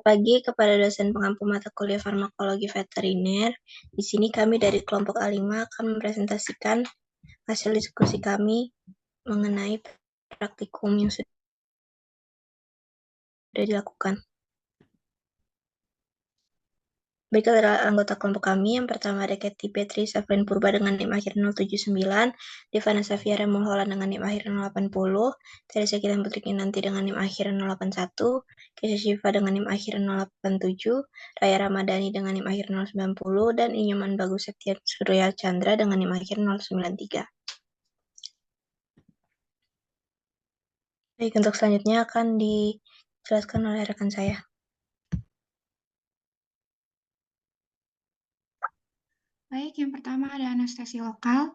Pagi kepada dosen pengampu mata kuliah farmakologi veteriner. Di sini kami dari kelompok A5 akan mempresentasikan hasil diskusi kami mengenai praktikum yang sudah dilakukan. Berikut adalah anggota kelompok kami. Yang pertama ada Katy Petri Safrin Purba dengan NIM akhir 079, Devana Safiara Mulholan dengan NIM akhir 080, Teresa Kitan Putri Kinanti dengan NIM akhir 081, Kesha Shiva dengan NIM akhir 087, Raya Ramadhani dengan NIM akhir 090, dan Inyoman Bagus Septian Surya Chandra dengan NIM akhir 093. Baik, untuk selanjutnya akan dijelaskan oleh rekan saya. Baik, yang pertama ada anestesi lokal.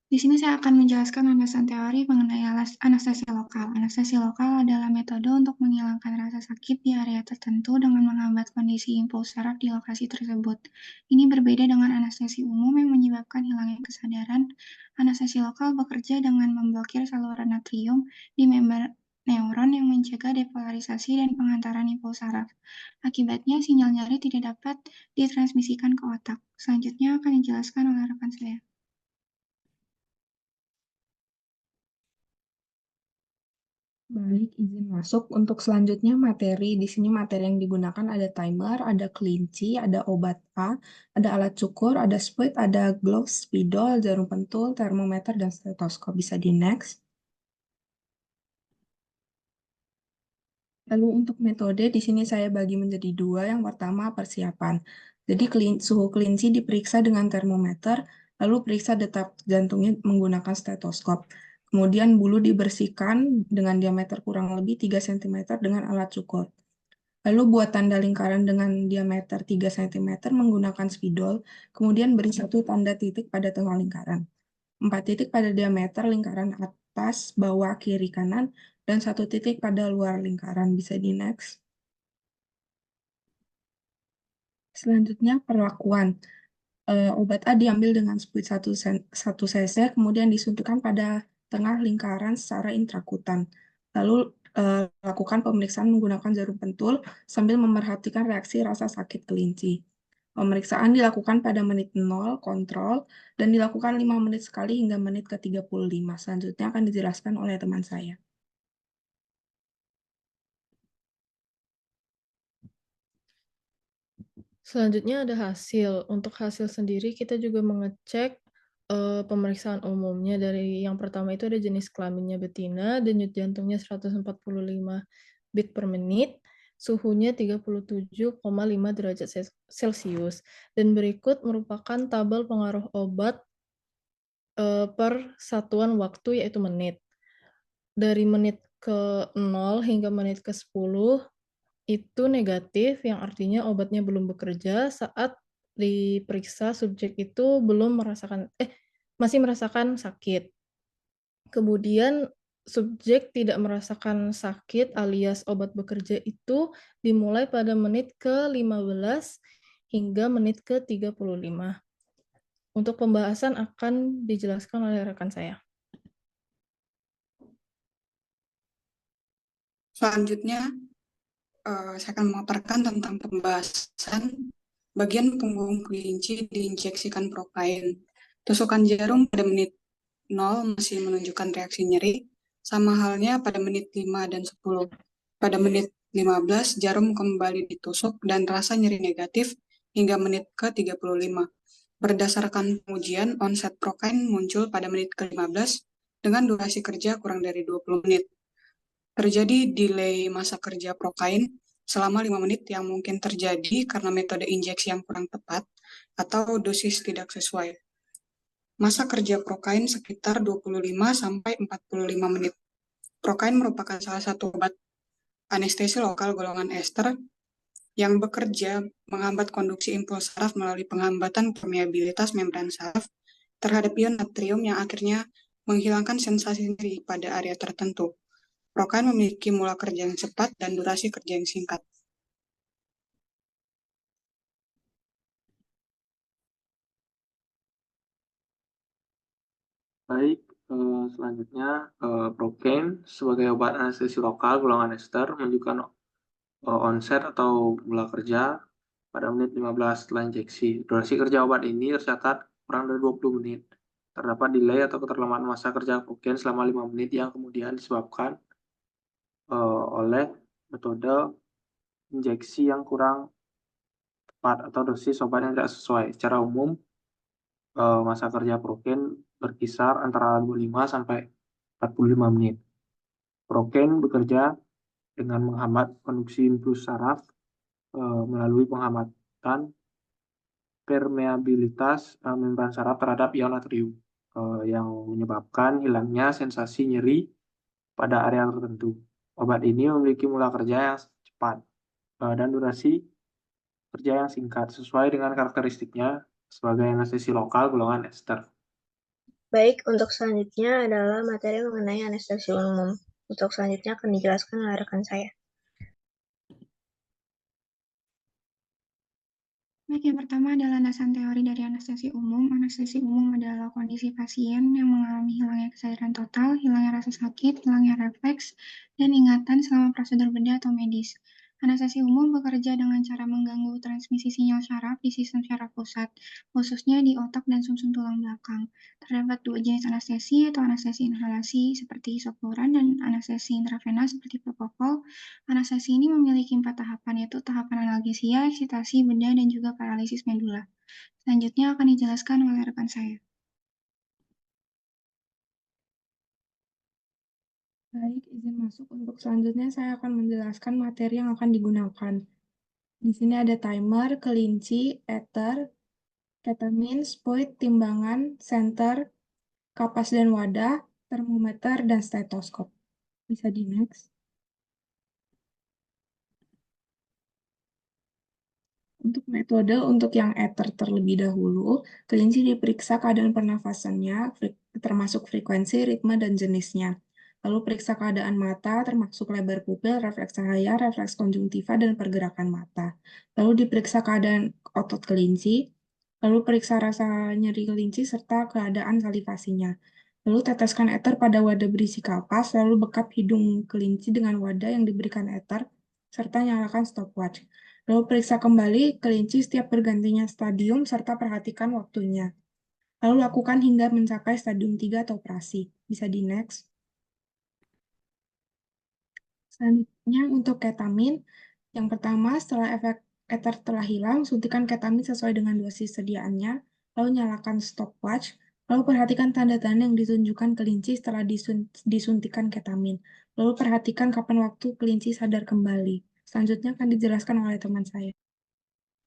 Di sini saya akan menjelaskan landasan teori mengenai anestesi lokal. Anestesi lokal adalah metode untuk menghilangkan rasa sakit di area tertentu dengan menghambat kondisi impuls saraf di lokasi tersebut. Ini berbeda dengan anestesi umum yang menyebabkan hilangnya kesadaran. Anestesi lokal bekerja dengan memblokir saluran natrium di membran neuron yang mencegah depolarisasi dan pengantaran impuls saraf. Akibatnya, sinyal nyeri tidak dapat ditransmisikan ke otak. Selanjutnya akan dijelaskan oleh rekan saya. Baik, izin masuk. Untuk selanjutnya materi. Di sini materi yang digunakan ada timer, ada kelinci, ada obat A, ada alat cukur, ada spuit, ada gloves, spidol, jarum pentul, termometer, dan stetoskop. Bisa di next. Lalu untuk metode, di sini saya bagi menjadi dua. Yang pertama, persiapan. Jadi suhu kelinci diperiksa dengan termometer, lalu periksa detak jantungnya menggunakan stetoskop. Kemudian bulu dibersihkan dengan diameter kurang lebih 3 cm dengan alat cukur. Lalu buat tanda lingkaran dengan diameter 3 cm menggunakan spidol, kemudian beri satu tanda titik pada tengah lingkaran. 4 titik pada diameter lingkaran atas, bawah, kiri, kanan, dan 1 titik pada luar lingkaran. Bisa di next. Selanjutnya perlakuan. Obat A diambil dengan spuit 1 cc, kemudian disuntikkan pada tengah lingkaran secara intrakutan. Lalu lakukan pemeriksaan menggunakan jarum pentul sambil memerhatikan reaksi rasa sakit kelinci. Pemeriksaan dilakukan pada menit 0, kontrol, dan dilakukan 5 menit sekali hingga menit ke-35. Selanjutnya akan dijelaskan oleh teman saya. Selanjutnya ada hasil. Untuk hasil sendiri kita juga mengecek pemeriksaan umumnya. Dari yang pertama itu ada jenis kelaminnya betina, denyut jantungnya 145 beat per menit, suhunya 37,5 derajat Celcius. Dan berikut merupakan tabel pengaruh obat per satuan waktu yaitu menit. Dari menit ke-0 hingga menit ke-10 itu negatif, yang artinya obatnya belum bekerja. Saat diperiksa subjek itu masih merasakan sakit. Kemudian subjek tidak merasakan sakit alias obat bekerja itu dimulai pada menit ke-15 hingga menit ke-35. Untuk pembahasan akan dijelaskan oleh rekan saya. Selanjutnya, saya akan memaparkan tentang pembahasan bagian punggung kelinci diinjeksikan prokain. Tusukan jarum pada menit 0 masih menunjukkan reaksi nyeri, sama halnya pada menit 5 dan 10. Pada menit 15, jarum kembali ditusuk dan rasa nyeri negatif hingga menit ke-35. Berdasarkan pengujian, onset prokain muncul pada menit ke-15 dengan durasi kerja kurang dari 20 menit. Terjadi delay masa kerja prokain selama 5 menit yang mungkin terjadi karena metode injeksi yang kurang tepat atau dosis tidak sesuai. Masa kerja prokain sekitar 25-45 menit. Prokain merupakan salah satu obat anestesi lokal golongan ester yang bekerja menghambat konduksi impuls saraf melalui penghambatan permeabilitas membran saraf terhadap ion natrium yang akhirnya menghilangkan sensasi nyeri pada area tertentu. Prokain memiliki mula kerja yang cepat dan durasi kerja yang singkat. Baik, selanjutnya Procaine sebagai obat anestesi lokal golongan ester menunjukkan onset atau mula kerja pada menit 15 setelah injeksi. Durasi kerja obat ini tercatat kurang dari 20 menit. Terdapat delay atau keterlambatan masa kerja progen selama 5 menit yang kemudian disebabkan oleh metode injeksi yang kurang tepat atau dosis obat yang tidak sesuai. Secara umum, masa kerja progen berkisar antara 25 sampai 45 menit. Progen bekerja dengan menghambat konduksi impuls saraf melalui penghambatan permeabilitas membran saraf terhadap ion natrium yang menyebabkan hilangnya sensasi nyeri pada area tertentu. Obat ini memiliki mula kerja yang cepat dan durasi kerja yang singkat sesuai dengan karakteristiknya sebagai anestesi lokal golongan ester. Baik, untuk selanjutnya adalah materi mengenai anestesi umum. Untuk selanjutnya akan dijelaskan oleh rekan saya. Baik, yang pertama adalah landasan teori dari anestesi umum. Anestesi umum adalah kondisi pasien yang mengalami hilangnya kesadaran total, hilangnya rasa sakit, hilangnya refleks, dan ingatan selama prosedur bedah atau medis. Anestesi umum bekerja dengan cara mengganggu transmisi sinyal syaraf di sistem syaraf pusat, khususnya di otak dan sumsum tulang belakang. Terdapat dua jenis anestesi, yaitu anestesi inhalasi seperti isofluran dan anestesi intravena seperti propofol. Anestesi ini memiliki 4 tahapan, yaitu tahapan analgesia, eksitasi, bedah, dan juga paralisis medula. Selanjutnya akan dijelaskan oleh rekan saya. Baik, izin masuk. Untuk selanjutnya saya akan menjelaskan materi yang akan digunakan. Di sini ada timer, kelinci, ether, ketamin, spoid, timbangan, senter, kapas dan wadah, termometer, dan stetoskop. Bisa di next. Untuk metode untuk yang ether terlebih dahulu, kelinci diperiksa keadaan pernafasannya, termasuk frekuensi, ritme, dan jenisnya. Lalu periksa keadaan mata, termasuk lebar pupil, refleks cahaya, refleks konjungtiva, dan pergerakan mata. Lalu diperiksa keadaan otot kelinci, lalu periksa rasa nyeri kelinci, serta keadaan salivasinya. Lalu teteskan ether pada wadah berisi kapas, lalu bekap hidung kelinci dengan wadah yang diberikan ether, serta nyalakan stopwatch. Lalu periksa kembali kelinci setiap bergantinya stadium, serta perhatikan waktunya. Lalu lakukan hingga mencapai stadium 3 atau operasi. Bisa di next. Selanjutnya untuk ketamin, yang pertama setelah efek ether telah hilang, suntikan ketamin sesuai dengan dosis sediaannya, lalu nyalakan stopwatch, lalu perhatikan tanda-tanda yang ditunjukkan kelinci setelah disuntikan ketamin, lalu perhatikan kapan waktu kelinci sadar kembali. Selanjutnya akan dijelaskan oleh teman saya.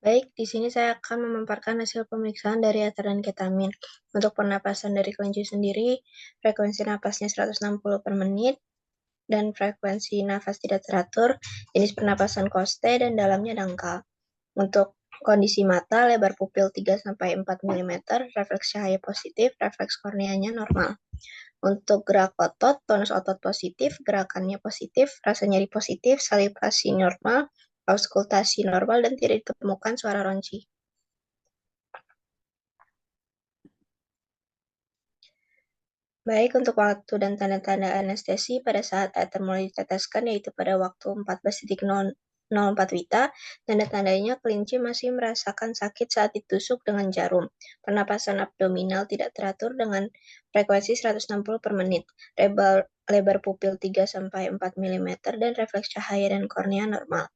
Baik, di sini saya akan memaparkan hasil pemeriksaan dari ether dan ketamin. Untuk pernapasan dari kelinci sendiri, frekuensi napasnya 160 per menit, dan frekuensi nafas tidak teratur, jenis pernapasan koste, dan dalamnya dangkal. Untuk kondisi mata, lebar pupil 3-4 mm, refleks cahaya positif, refleks korneanya normal. Untuk gerak otot, tonus otot positif, gerakannya positif, rasa nyeri positif, salivasi normal, auskultasi normal, dan tidak ditemukan suara ronci. Baik, untuk waktu dan tanda-tanda anestesi pada saat ether mulai diteteskan, yaitu pada waktu 14.04 Wita, tanda-tandanya kelinci masih merasakan sakit saat ditusuk dengan jarum. Pernapasan abdominal tidak teratur dengan frekuensi 160 per menit, lebar pupil 3-4 mm, dan refleks cahaya dan kornea normal.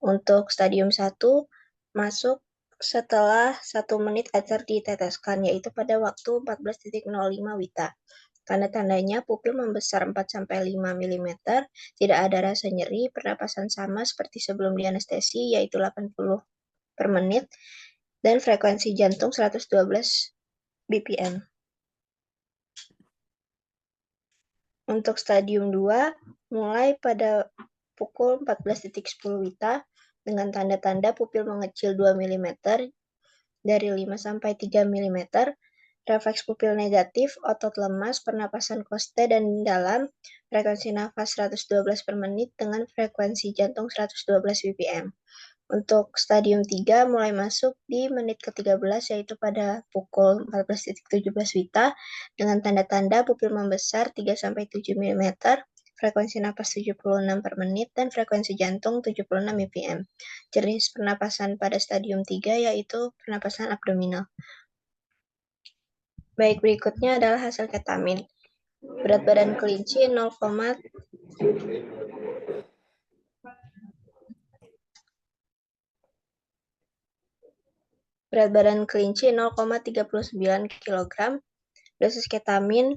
Untuk stadium 1, masuk setelah 1 menit ether diteteskan, yaitu pada waktu 14.05 Wita. Tanda-tandanya pupil membesar 4-5 mm, tidak ada rasa nyeri, pernapasan sama seperti sebelum dianestesi, yaitu 80 per menit, dan frekuensi jantung 112 BPM. Untuk stadium 2, mulai pada pukul 14.10 Wita, dengan tanda-tanda pupil mengecil 2 mm, dari 5-3 mm, refleks pupil negatif, otot lemas, pernapasan koste dan dalam, frekuensi nafas 112 per menit dengan frekuensi jantung 112 BPM. Untuk stadium 3 mulai masuk di menit ke-13, yaitu pada pukul 14.17 Wita, dengan tanda-tanda pupil membesar 3-7 mm, frekuensi napas 76 per menit, dan frekuensi jantung 76 bpm. Jenis pernapasan pada stadium 3 yaitu pernapasan abdominal. Baik, berikutnya adalah hasil ketamin. Berat badan kelinci 0,39 kg. Dosis ketamin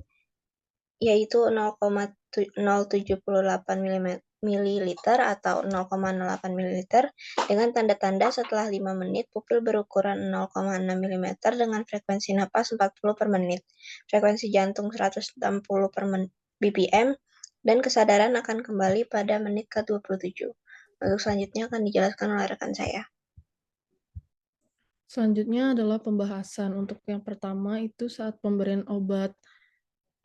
yaitu 0,078 ml atau 0,08 ml dengan tanda-tanda setelah 5 menit pupil berukuran 0,6 mm dengan frekuensi napas 40 per menit, frekuensi jantung 160 per bpm, dan kesadaran akan kembali pada menit ke-27. Untuk selanjutnya akan dijelaskan oleh rekan saya. Selanjutnya adalah pembahasan. Untuk yang pertama itu saat pemberian obat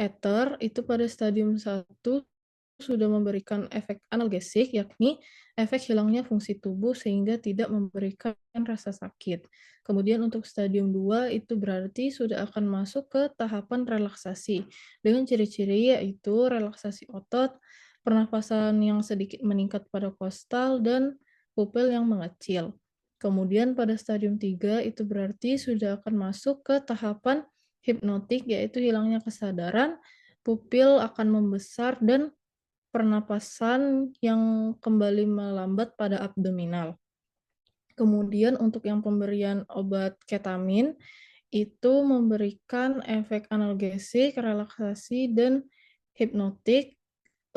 ether itu pada stadium 1 sudah memberikan efek analgesik, yakni efek hilangnya fungsi tubuh sehingga tidak memberikan rasa sakit. Kemudian untuk stadium 2 itu berarti sudah akan masuk ke tahapan relaksasi dengan ciri-ciri yaitu relaksasi otot, pernapasan yang sedikit meningkat pada kostal, dan pupil yang mengecil. Kemudian pada stadium 3 itu berarti sudah akan masuk ke tahapan hipnotik yaitu hilangnya kesadaran, pupil akan membesar, dan pernapasan yang kembali melambat pada abdominal. Kemudian untuk yang pemberian obat ketamin itu memberikan efek analgesik, relaksasi, dan hipnotik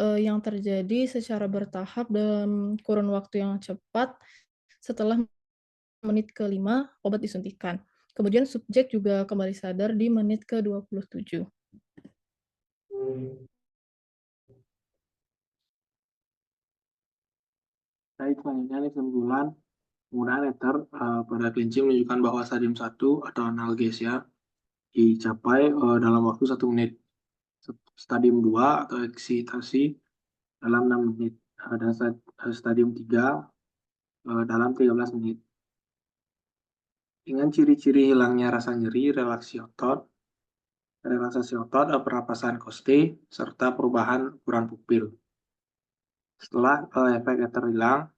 yang terjadi secara bertahap dalam kurun waktu yang cepat setelah menit ke-5 obat disuntikan. Kemudian subjek juga kembali sadar di menit ke-27. Baik, selanjutnya ini kesimpulan penggunaan ether pada kelinci menunjukkan bahwa stadium 1 atau analgesia dicapai dalam waktu 1 menit. Stadium 2 atau eksitasi dalam 6 menit. Dan stadium 3 dalam 13 menit. Dengan ciri-ciri hilangnya rasa nyeri, relaksasi otot, pernapasan koste, serta perubahan ukuran pupil. Setelah efek ether hilang,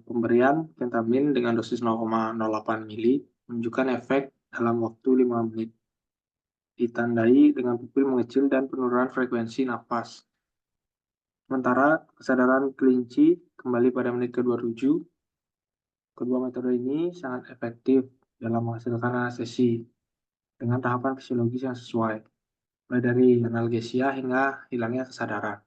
pemberian ketamin dengan dosis 0,08 ml menunjukkan efek dalam waktu 5 menit. Ditandai dengan pupil mengecil dan penurunan frekuensi napas. Sementara kesadaran kelinci kembali pada menit ke-27. Kedua metode ini sangat efektif dalam menghasilkan anestesi dengan tahapan fisiologis yang sesuai, mulai dari analgesia hingga hilangnya kesadaran.